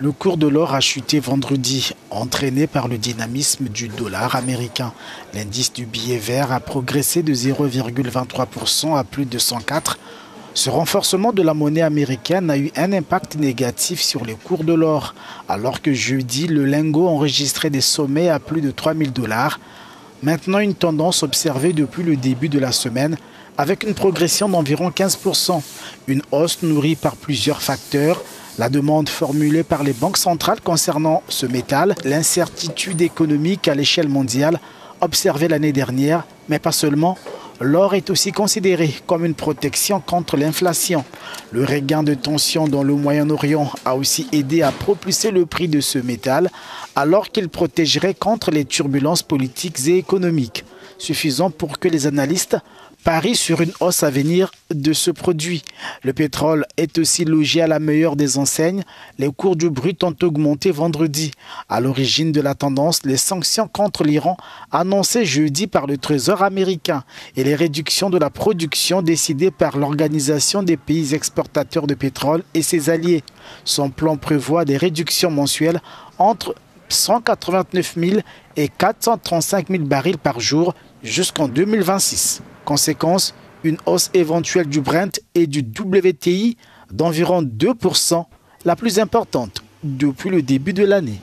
Le cours de l'or a chuté vendredi, entraîné par le dynamisme du dollar américain. L'indice du billet vert a progressé de 0,23% à plus de 104. Ce renforcement de la monnaie américaine a eu un impact négatif sur les cours de l'or, alors que jeudi, le lingot enregistrait des sommets à plus de 3000 $. Maintenant, une tendance observée depuis le début de la semaine, avec une progression d'environ 15%. Une hausse nourrie par plusieurs facteurs. La demande formulée par les banques centrales concernant ce métal, l'incertitude économique à l'échelle mondiale observée l'année dernière, mais pas seulement. L'or est aussi considéré comme une protection contre l'inflation. Le regain de tension dans le Moyen-Orient a aussi aidé à propulser le prix de ce métal, alors qu'il protégerait contre les turbulences politiques et économiques, suffisant pour que les analystes parient sur une hausse à venir de ce produit. Le pétrole est aussi logé à la meilleure des enseignes. Les cours du brut ont augmenté vendredi. À l'origine de la tendance, les sanctions contre l'Iran annoncées jeudi par le Trésor américain et les réductions de la production décidées par l'Organisation des pays exportateurs de pétrole et ses alliés. Son plan prévoit des réductions mensuelles entre 189 000 et 435 000 barils par jour jusqu'en 2026. Conséquence, une hausse éventuelle du Brent et du WTI d'environ 2%, la plus importante depuis le début de l'année.